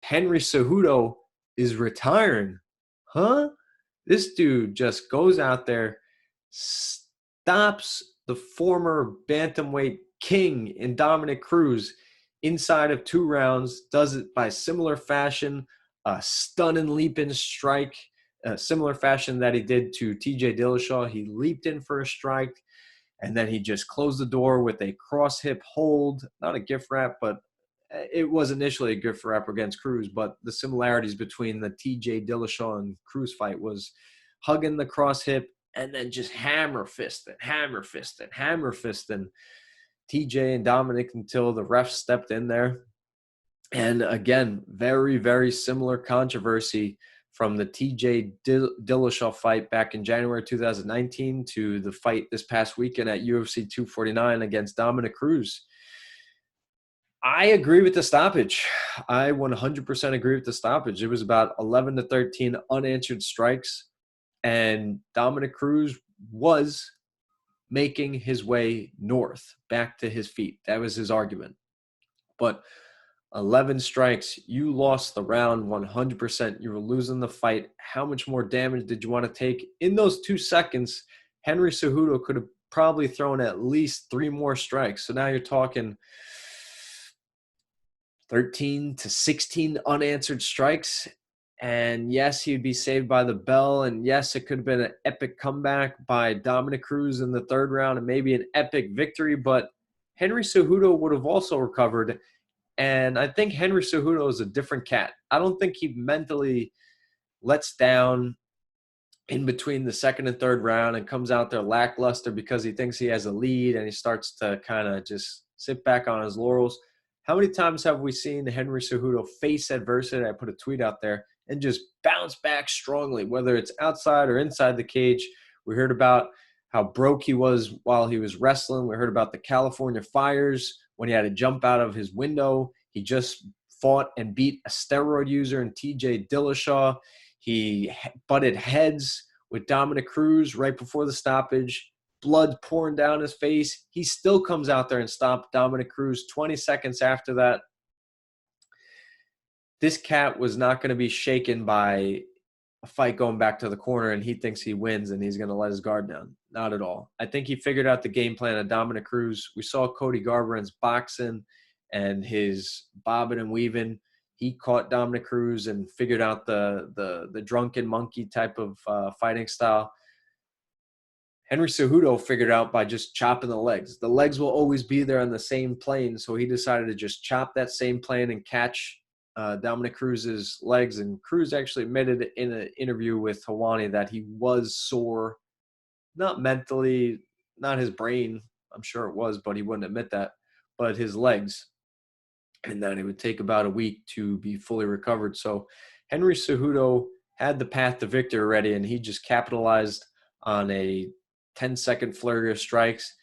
Henry Cejudo is retiring. Huh? This dude just goes out there, stops the former bantamweight king in Dominic Cruz inside of 2 rounds, does it by similar fashion, a stunning leap-in strike, similar fashion that he did to TJ Dillashaw. He leaped in for a strike, and then he just closed the door with a cross-hip hold, not a gift wrap, but it was initially a gift wrap against Cruz, but the similarities between the TJ Dillashaw and Cruz fight was hugging the cross hip and then just hammer fisting TJ and Dominic until the ref stepped in there. And again, very, very similar controversy from the TJ Dillashaw fight back in January 2019 to the fight this past weekend at UFC 249 against Dominic Cruz. I agree with the stoppage. I 100% agree with the stoppage. It was about 11 to 13 unanswered strikes, and Dominic Cruz was making his way north, back to his feet. That was his argument. But 11 strikes, you lost the round 100%. You were losing the fight. How much more damage did you want to take? In those 2 seconds, Henry Cejudo could have probably thrown at least 3 more strikes. So now you're talking 13 to 16 unanswered strikes. And yes, he'd be saved by the bell. And yes, it could have been an epic comeback by Dominic Cruz in the 3rd round and maybe an epic victory. But Henry Cejudo would have also recovered. And I think Henry Cejudo is a different cat. I don't think he mentally lets down in between the 2nd and 3rd round and comes out there lackluster because he thinks he has a lead and he starts to kind of just sit back on his laurels. How many times have we seen Henry Cejudo face adversity? I put a tweet out there and just bounce back strongly, whether it's outside or inside the cage. We heard about how broke he was while he was wrestling. We heard about the California fires when he had to jump out of his window. He just fought and beat a steroid user in TJ Dillashaw. He butted heads with Dominic Cruz right before the stoppage. Blood pouring down his face. He still comes out there and stopped Dominic Cruz 20 seconds after that. This cat was not going to be shaken by a fight going back to the corner and he thinks he wins and he's going to let his guard down. Not at all. I think he figured out the game plan of Dominic Cruz. We saw Cody Garbrandt's boxing and his bobbing and weaving. He caught Dominic Cruz and figured out the drunken monkey type of fighting style. Henry Cejudo figured out by just chopping the legs. The legs will always be there on the same plane, so he decided to just chop that same plane and catch Dominic Cruz's legs. And Cruz actually admitted in an interview with Helwani that he was sore, not mentally, not his brain. I'm sure it was, but he wouldn't admit that, but his legs. And that it would take about a week to be fully recovered. So Henry Cejudo had the path to victory already, and he just capitalized on a 10-second flurry of strikes.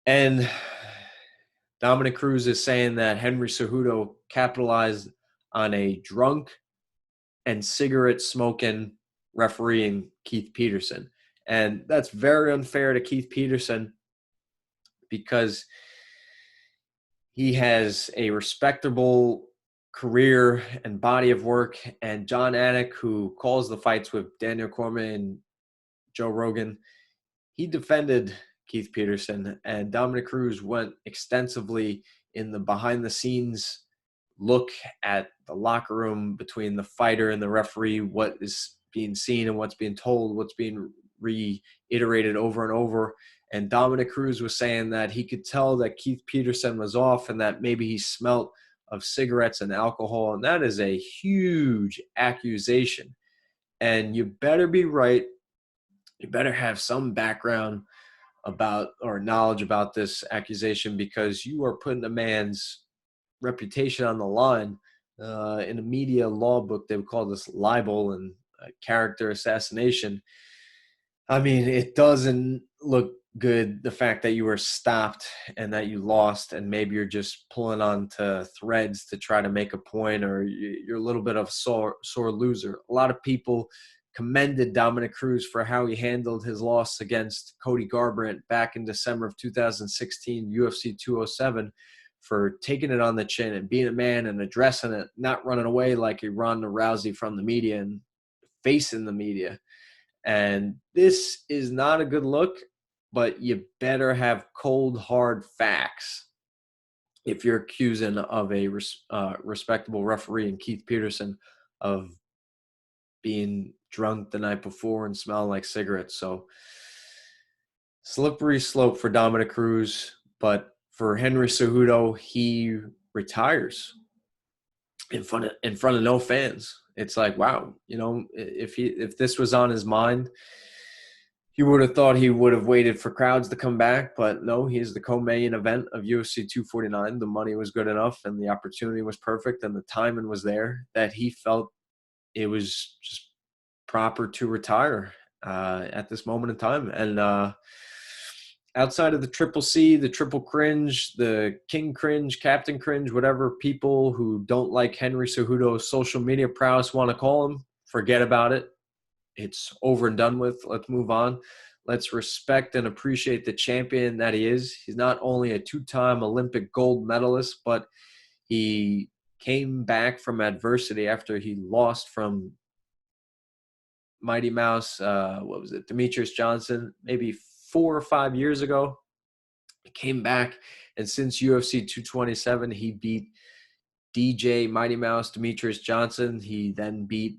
And Dominic Cruz is saying that Henry Cejudo capitalized on a drunk and cigarette-smoking referee in Keith Peterson. And that's very unfair to Keith Peterson because he has a respectable career and body of work. And John Anik, who calls the fights with Daniel Cormier and Joe Rogan, he defended Keith Peterson. And Dominic Cruz went extensively in the behind-the-scenes look at the locker room between the fighter and the referee, what is being seen and what's being told, what's being reiterated over and over. And Dominic Cruz was saying that he could tell that Keith Peterson was off and that maybe he smelt of cigarettes and alcohol. And that is a huge accusation. And you better be right. You better have some background about or knowledge about this accusation because you are putting a man's reputation on the line. In a media law book, they would call this libel and character assassination. I mean, it doesn't look good, the fact that you were stopped and that you lost and maybe you're just pulling on to threads to try to make a point or you're a little bit of a sore loser. A lot of people commended Dominic Cruz for how he handled his loss against Cody Garbrandt back in December of 2016, UFC 207. for taking it on the chin and being a man and addressing it, not running away like he Ronda Rousey from the media and facing the media. And this is not a good look, but you better have cold, hard facts if you're accusing of a respectable referee and Keith Peterson of being drunk the night before and smelling like cigarettes. So slippery slope for Dominic Cruz, but for Henry Cejudo, he retires in front of no fans. It's like, wow, if this was on his mind, he would have thought he would have waited for crowds to come back, but no, he's the co-main event of UFC 249. The money was good enough and the opportunity was perfect and the timing was there that he felt it was just proper to retire at this moment in time. And outside of the triple C, the triple cringe, the king cringe, captain cringe, whatever people who don't like Henry Cejudo's social media prowess want to call him, forget about it. It's over and done with. Let's move on. Let's respect and appreciate the champion that he is. He's not only a two-time Olympic gold medalist, but he came back from adversity after he lost from Mighty Mouse, Demetrius Johnson, maybe 4 or 5 years ago. He came back, and since UFC 227, he beat DJ Mighty Mouse Demetrius Johnson. He then beat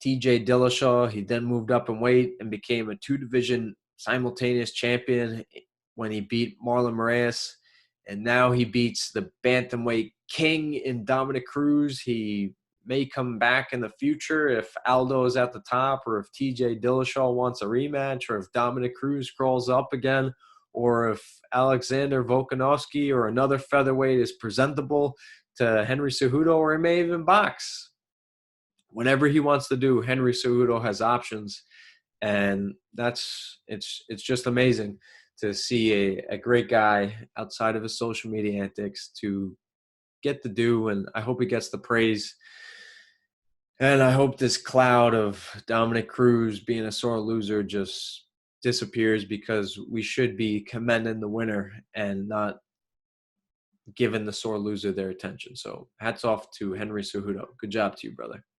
TJ Dillashaw. He then moved up in weight and became a 2-division simultaneous champion when he beat Marlon Moraes. And now he beats the bantamweight king in Dominic Cruz. He may come back in the future if Aldo is at the top, or if TJ Dillashaw wants a rematch, or if Dominic Cruz crawls up again, or if Alexander Volkanovski or another featherweight is presentable to Henry Cejudo, or he may even box. Whatever he wants to do, Henry Cejudo has options, and it's just amazing to see a great guy outside of his social media antics to get the due, and I hope he gets the praise. And I hope this cloud of Dominic Cruz being a sore loser just disappears, because we should be commending the winner and not giving the sore loser their attention. So hats off to Henry Cejudo. Good job to you, brother.